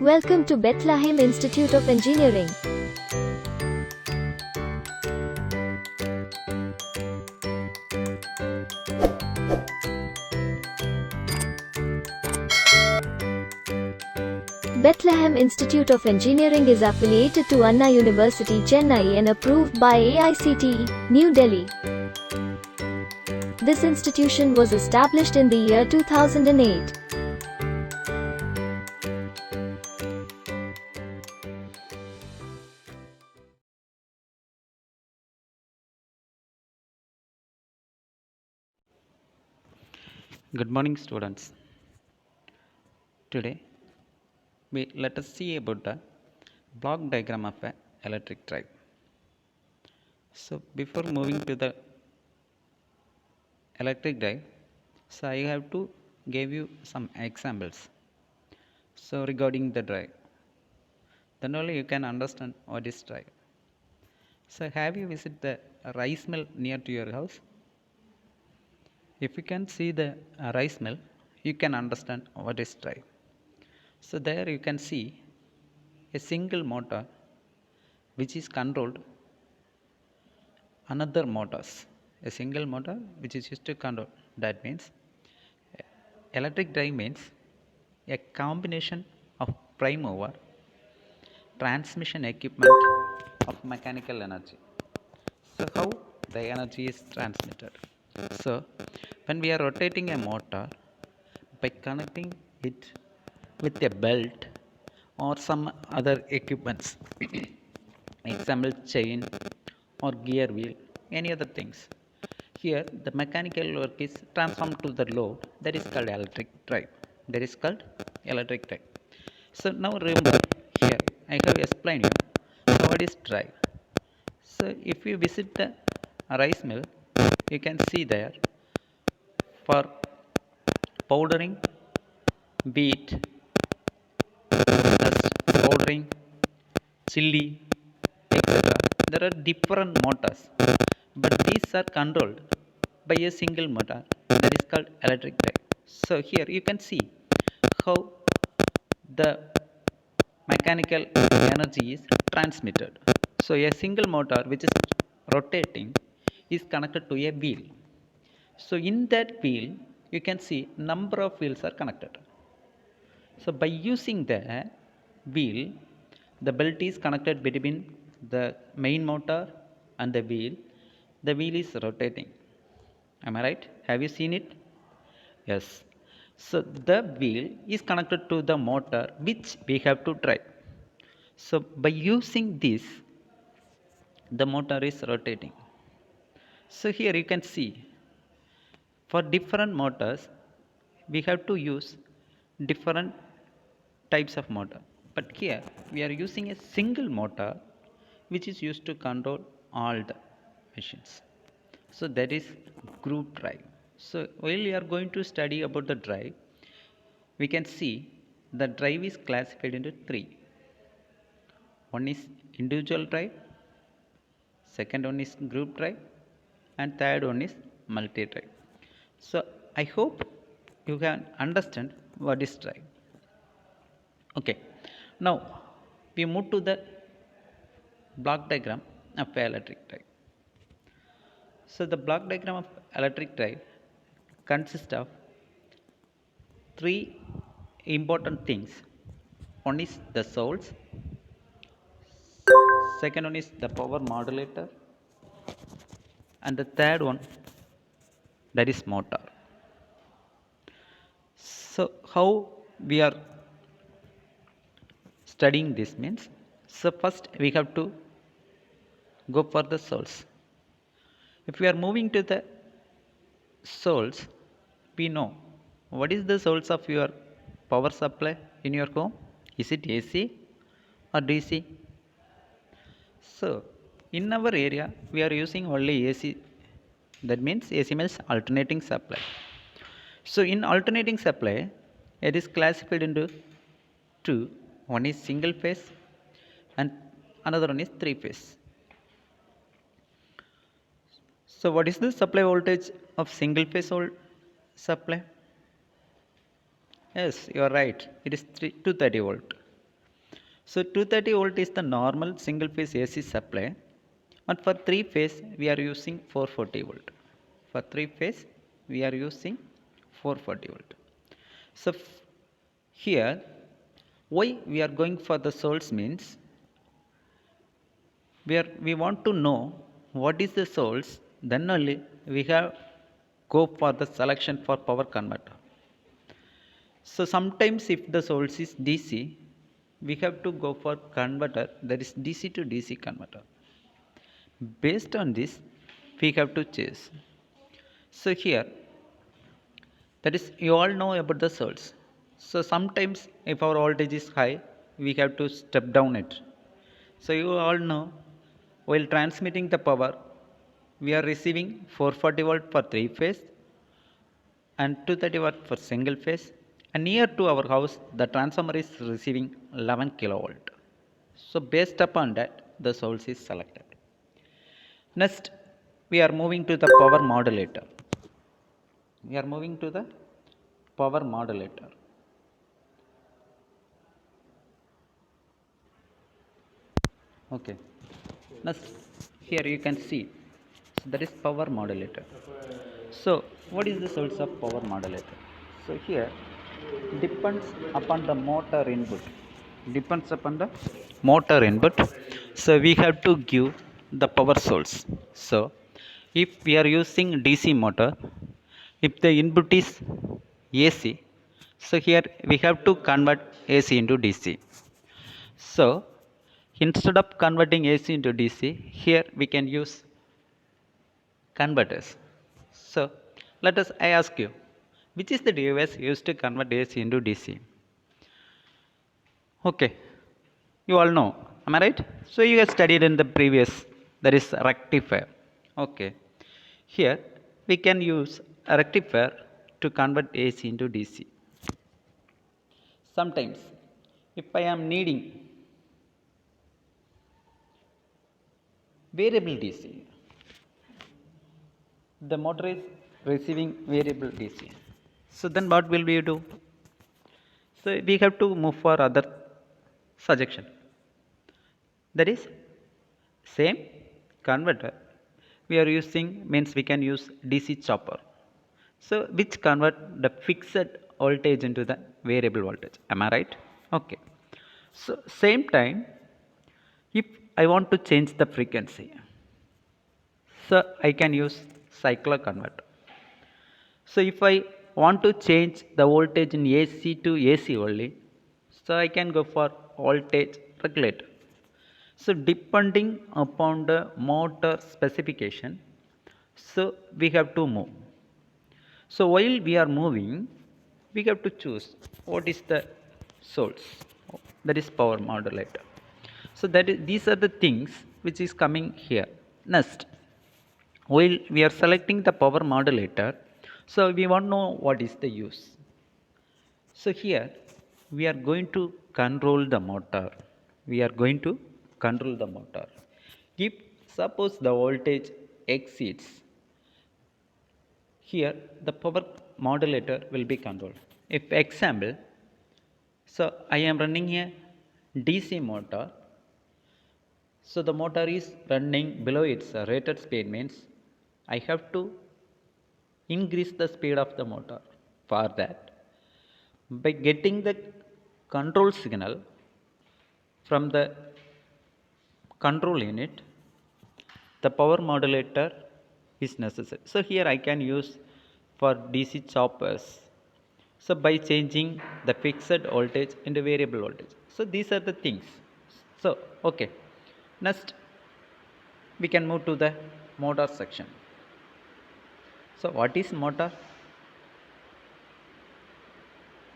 Welcome to Bethlehem Institute of Engineering. Bethlehem Institute of Engineering is affiliated to Anna University, Chennai and approved by AICTE, New Delhi. This institution was established in the year 2008. Good morning, students. Today, let us see about the block diagram of an electric drive. So, before moving to the electric drive, I have to give you some examples. So, regarding the drive, then only you can understand what is drive. So, have you visited the rice mill near to your house? If you can see the rice mill, you can understand what is drive. So, there you can see a single motor which is controlled another motors, a single motor which is used to control. That means electric drive means a combination of prime mover transmission equipment of mechanical energy. So how the energy is transmitted? So when we are rotating a motor by connecting it with a belt or some other equipments, example chain or gear wheel, any other things. Here the mechanical work is transformed to the load, that is called electric drive. That is called electric drive. So now remember, here I have explained you what is drive. So if you visit the rice mill, you can see there for powdering wheat, powdering chili, etc. There are different motors, but these are controlled by a single motor, that is called electric drive. So here you can see how the mechanical energy is transmitted. So a single motor which is rotating is connected to a wheel. So in that wheel you can see number of wheels are connected. So by using the wheel, the belt is connected between the main motor and the wheel. The wheel is rotating. Am I right? Have you seen it? Yes. So the wheel is connected to the motor which we have to drive. So by using this, the motor is rotating. So here you can see for different motors we have to use different types of motor. But here we are using a single motor which is used to control all the machines. So that is group drive. So while we are going to study about the drive, we can see the drive is classified into three. One is individual drive, second one is group drive, and third one is multi drive. So I hope you can understand what is drive. Okay, now we move to the block diagram of electric drive. So the block diagram of electric drive consists of three important things. One is the source, second one is the power modulator, and the third one, that is motor. So how we are studying this means, so first we have to go for the source. If we are moving to the source, we know what is the source of your power supply in your home. Is it AC or DC? So in our area we are using only AC. That means AC means alternating supply. So in alternating supply, it is classified into two. One is single phase and another one is three phase. So what is the supply voltage of single phase supply? Yes, you are right. It is 230 volt. So 230 volt is the normal single phase AC supply, and for 3 phase we are using 440 volt. For 3 phase we are using 440 volt. So here why we are going for the source means we want to know what is the source, then only we have go for the selection for power converter. So sometimes if the source is DC, we have to go for converter that is DC to DC converter. Based on this we have to choose. So here, that is, you all know about the source. So sometimes if our voltage is high, we have to step down it. So you all know, while transmitting the power, we are receiving 440 volt for 3 phase and 230 watt for single phase, and near to our house the transformer is receiving 11 kilovolt. So based upon that the source is selected. Next we are moving to the power modulator. We are moving to the power modulator. Okay. Next, here you can see, so that is power modulator. So what is the source of power modulator? So here depends upon the motor input. Depends upon the motor input. So we have to give the power source. So if we are using DC motor, if the input is AC, so here we have to convert AC into DC. So instead of converting AC into DC, here we can use converters. So let us, I ask you, which is the device used to convert AC into DC? Okay, you all know, am I right? So you have studied in the previous, that is rectifier. Okay, here we can use a rectifier to convert AC into DC. Sometimes if I am needing variable DC, the motor is receiving variable DC. So then what will we do? So we have to move for other suggestion. That is same converter we are using means we can use DC chopper. So which convert the fixed voltage into the variable voltage. Am I right? Okay. So same time, if I want to change the frequency, so I can use cycler converter. So if I want to change the voltage in AC to AC only, so I can go for voltage regulator. So depending upon the motor specification, so we have to move. So while we are moving, we have to choose what is the source, that is power modulator. So these are the things which is coming here. Next, while we are selecting the power modulator, so we want to know what is the use. So here we are going to control the motor. We are going to control the motor. If suppose the voltage exceeds, here the power modulator will be controlled. If example, so I am running a DC motor. So the motor is running below its rated speed means I have to increase the speed of the motor. For that, by getting the control signal from the control unit, the power modulator is necessary. So here I can use for DC choppers. So by changing the fixed voltage into variable voltage. So these are the things. So okay, next we can move to the motor section. So what is motor?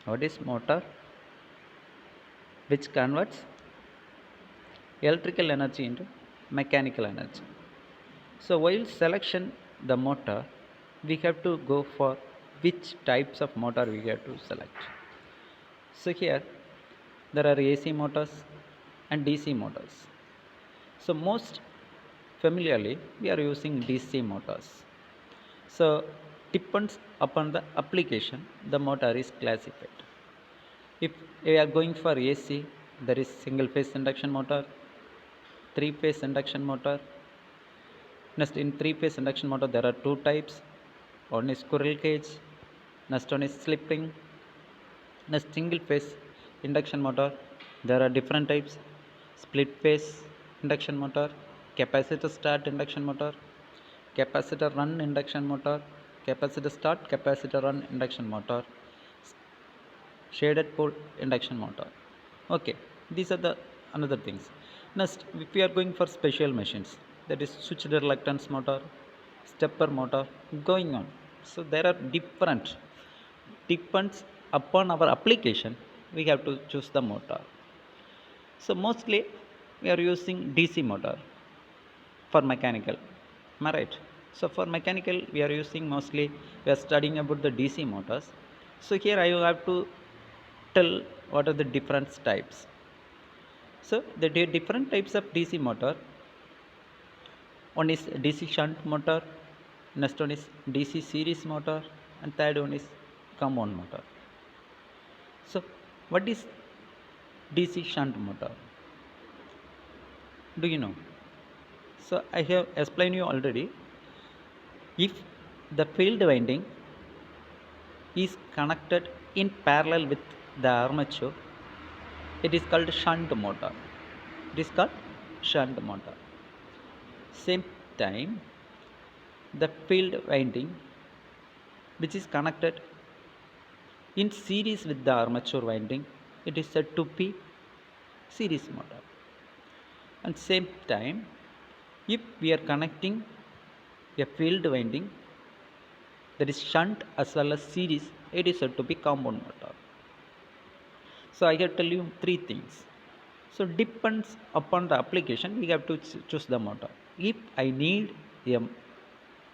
What is motor? Which converts electrical energy into mechanical energy. So while selection the motor, we have to go for which types of motor we have to select. So here there are AC motors and DC motors. So most familiarly we are using DC motors. So depends upon the application the motor is classified. If we are going for AC, There is single phase induction motor, three phase induction motor. Next, in three phase induction motor there are two types. One is squirrel cage, next one is slip ring. Next, single phase induction motor there are different types: split phase induction motor, capacitor start induction motor, capacitor run induction motor, capacitor start capacitor run induction motor, shaded pole induction motor. Okay, these are the another things. Next, if we are going for special machines, that is switched reluctance motor, stepper motor, going on. So there are different, depends upon our application, we have to choose the motor. So mostly we are using DC motor for mechanical, am I right? So for mechanical we are using mostly, we are studying about the DC motors. So here I have to tell what are the different types. So the different types of DC motor: one is DC shunt motor, next one is DC series motor, and third one is compound motor. So what is DC shunt motor? Do you know? So I have explained you already. If the field winding is connected in parallel with the armature, it is called shunt motor. It is called shunt motor. Same time, the field winding which is connected in series with the armature winding, it is said to be series motor. And same time, if we are connecting a field winding that is shunt as well as series, it is said to be compound motor. So I can tell you three things. So depends upon the application, we have to choose the motor. If I need a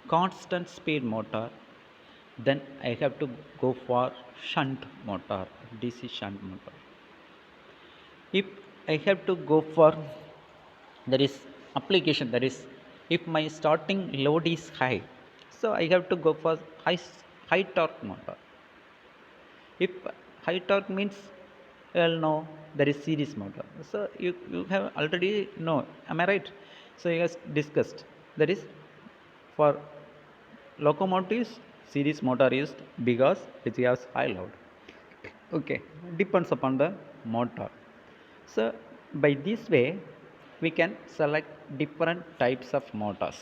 constant speed motor, then I have to go for shunt motor, DC shunt motor. If I have to go for, there is application, that is if my starting load is high, so I have to go for high torque motor. If high torque means, well, no, there is series motor. So you have already know, am I right? So you guys discussed, that is for locomotives series motor used because it has high load. Okay, depends upon the motor. So by this way we can select different types of motors.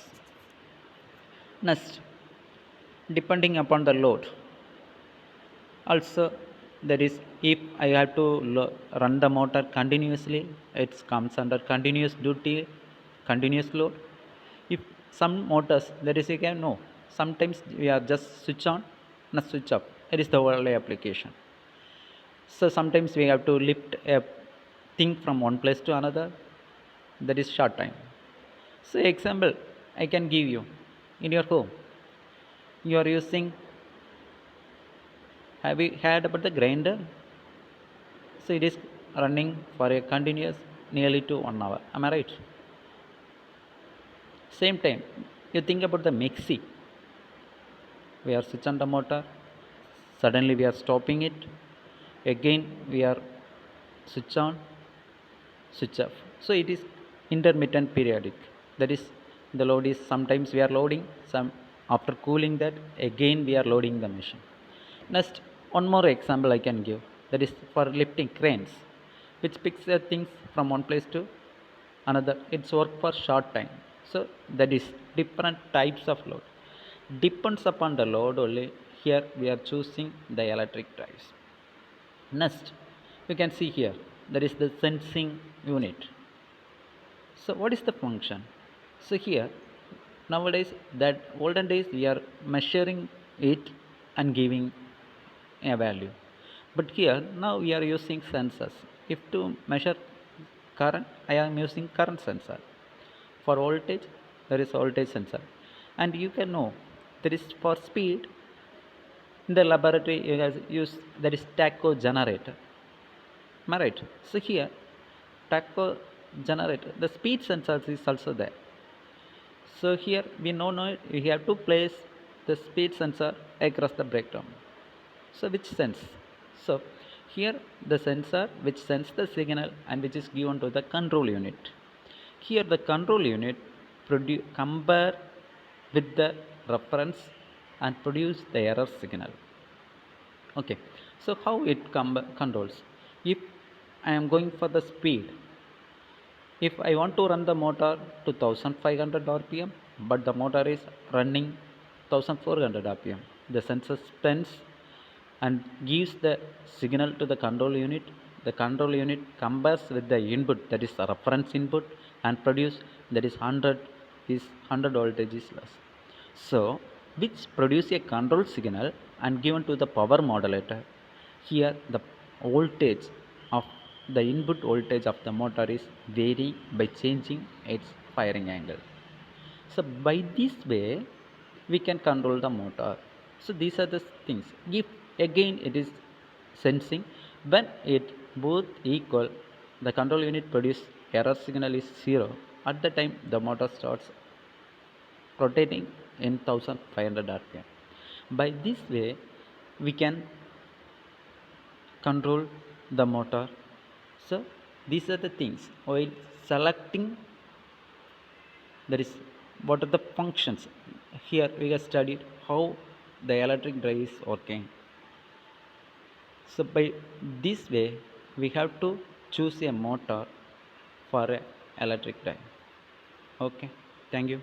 Next, depending upon the load, also that is if I have to run the motor continuously, it comes under continuous duty, continuous load. If some motors, that is you can know, sometimes we are just switch on and switch off, it is the only application. So sometimes we have to lift a thing from one place to another, that is short time. So example I can give you, in your home you are using, have you heard about the grinder? So it is running for a continuous nearly to 1 hour, am I right? Same time you think about the mixie, we are switch on the motor, suddenly we are stopping it, again we are switch on, switch off. So it is intermittent periodic, that is the load is sometimes we are loading, some after cooling that again we are loading the machine. Next, one more example I can give, that is for lifting cranes, which picks the things from one place to another, it's work for short time. So that is different types of load, depends upon the load only. Here we are choosing the electric drives. Next, we can see here, that is the sensing unit. So what is the function? So here, nowadays, that olden days we are measuring it and giving a value, but here now we are using sensors. If to measure current, I am using current sensor. For voltage, there is voltage sensor. And you can know, there is for speed, in the laboratory you guys use, that is tacho generator, am I right? So here tacho generator, the speed sensor is also there. So here we know we have to place the speed sensor across the breakdown. So which sense? So Here the sensor which sends the signal and which is given to the control unit. Here the control unit compare with the reference and produce the error signal. Okay, so how it controls? If I am going for the speed, if I want to run the motor to 1500 rpm but the motor is running 1400 rpm, the sensor spends and gives the signal to the control unit. The control unit compares with the input, that is the reference input, and produce, that is 100, is 100 voltage is less. So which produce a control signal and given to the power modulator. Here the voltage of the input voltage of the motor is vary by changing its firing angle. So by this way we can control the motor. So these are the things. If again it is sensing, when it both equal, the control unit produce error signal is 0, at the time the motor starts rotating in 1500 rpm. By this way we can control the motor. So these are the things while selecting, that is what are the functions. Here we have studied how the electric drive is working. So by this way we have to choose a motor for a electric drive. Okay, thank you.